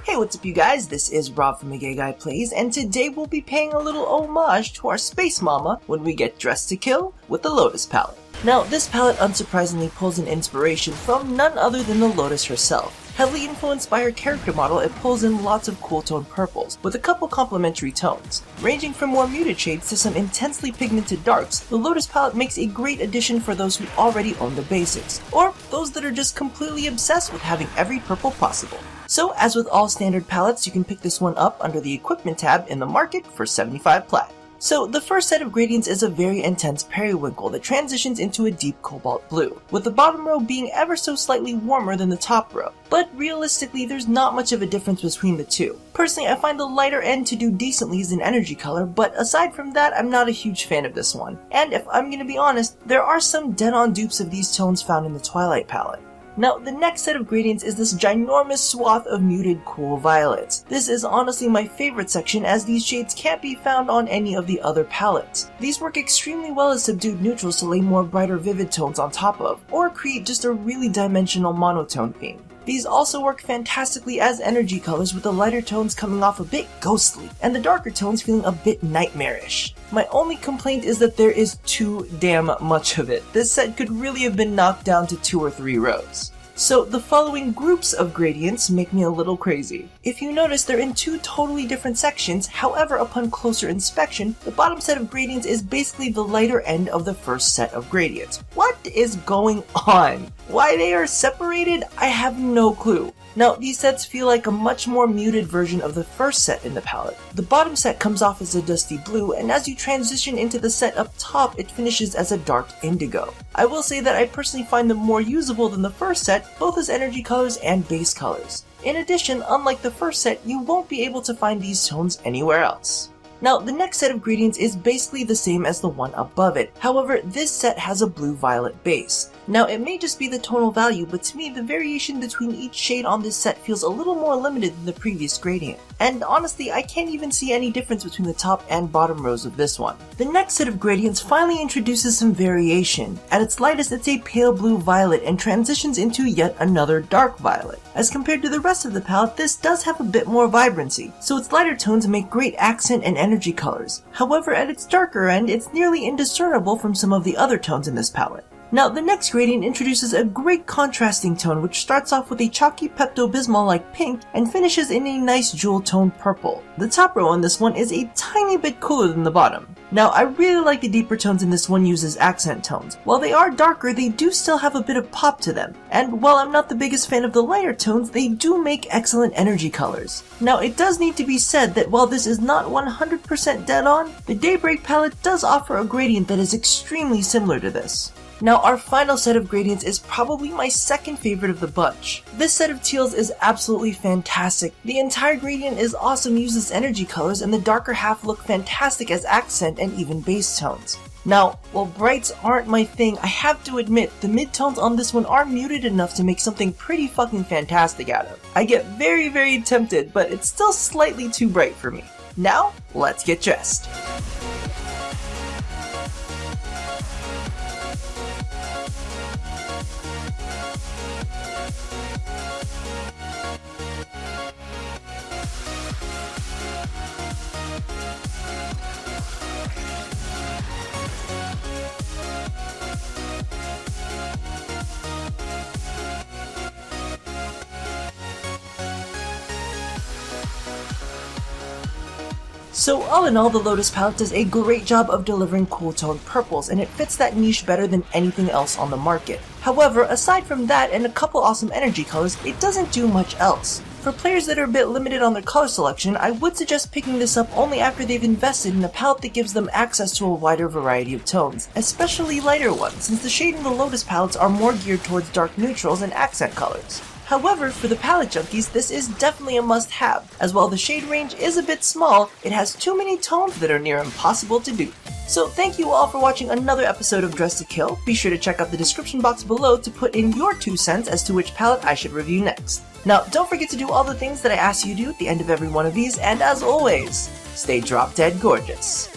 Hey, what's up you guys? This is Rob from The Gay Guy Plays, and today we'll be paying a little homage to our space mama when we get dressed to kill with the Lotus Palette. Now, this palette unsurprisingly pulls an inspiration from none other than the Lotus herself. Heavily influenced by her character model, it pulls in lots of cool tone purples, with a couple complementary tones. Ranging from more muted shades to some intensely pigmented darks, the Lotus palette makes a great addition for those who already own the basics, or those that are just completely obsessed with having every purple possible. So, as with all standard palettes, you can pick this one up under the equipment tab in the market for 75 plat. So, the first set of gradients is a very intense periwinkle that transitions into a deep cobalt blue, with the bottom row being ever so slightly warmer than the top row. But realistically, there's not much of a difference between the two. Personally, I find the lighter end to do decently as an energy color, but aside from that, I'm not a huge fan of this one. And if I'm gonna be honest, there are some dead-on dupes of these tones found in the Twilight palette. Now, the next set of gradients is this ginormous swath of muted cool violets. This is honestly my favorite section, as these shades can't be found on any of the other palettes. These work extremely well as subdued neutrals to lay more brighter vivid tones on top of, or create just a really dimensional monotone theme. These also work fantastically as energy colors, with the lighter tones coming off a bit ghostly, and the darker tones feeling a bit nightmarish. My only complaint is that there is too damn much of it. This set could really have been knocked down to 2 or 3 rows. So the following groups of gradients make me a little crazy. If you notice, they're in 2 totally different sections. However, upon closer inspection, the bottom set of gradients is basically the lighter end of the first set of gradients. What is going on? Why they are separated? I have no clue. Now, these sets feel like a much more muted version of the first set in the palette. The bottom set comes off as a dusty blue, and as you transition into the set up top, it finishes as a dark indigo. I will say that I personally find them more usable than the first set, both as energy colors and base colors. In addition, unlike the first set, you won't be able to find these tones anywhere else. Now, the next set of gradients is basically the same as the one above it. However, this set has a blue-violet base. Now, it may just be the tonal value, but to me, the variation between each shade on this set feels a little more limited than the previous gradient. And honestly, I can't even see any difference between the top and bottom rows of this one. The next set of gradients finally introduces some variation. At its lightest, it's a pale blue-violet and transitions into yet another dark violet. As compared to the rest of the palette, this does have a bit more vibrancy, so its lighter tones make great accent and energy colors. However, at its darker end, it's nearly indiscernible from some of the other tones in this palette. Now, the next gradient introduces a great contrasting tone, which starts off with a chalky Pepto-Bismol-like pink and finishes in a nice jewel tone purple. The top row on this one is a tiny bit cooler than the bottom. Now, I really like the deeper tones in this one used as accent tones. While they are darker, they do still have a bit of pop to them. And while I'm not the biggest fan of the lighter tones, they do make excellent energy colors. Now, it does need to be said that while this is not 100% dead on, the Daybreak palette does offer a gradient that is extremely similar to this. Now, our final set of gradients is probably my second favorite of the bunch. This set of teals is absolutely fantastic. The entire gradient is awesome used as energy colors, and the darker half look fantastic as accent and even base tones. Now, while brights aren't my thing, I have to admit, the midtones on this one are muted enough to make something pretty fucking fantastic out of. I get very tempted, but it's still slightly too bright for me. Now, let's get dressed. So all in all, the Lotus palette does a great job of delivering cool toned purples, and it fits that niche better than anything else on the market. However, aside from that and a couple awesome energy colors, it doesn't do much else. For players that are a bit limited on their color selection, I would suggest picking this up only after they've invested in a palette that gives them access to a wider variety of tones, especially lighter ones, since the shade in the Lotus palettes are more geared towards dark neutrals and accent colors. However, for the palette junkies, this is definitely a must-have, as while the shade range is a bit small, it has too many tones that are near impossible to do. So thank you all for watching another episode of Dress to Kill. Be sure to check out the description box below to put in your 2 cents as to which palette I should review next. Now, don't forget to do all the things that I ask you to do at the end of every one of these, and as always, stay drop dead gorgeous.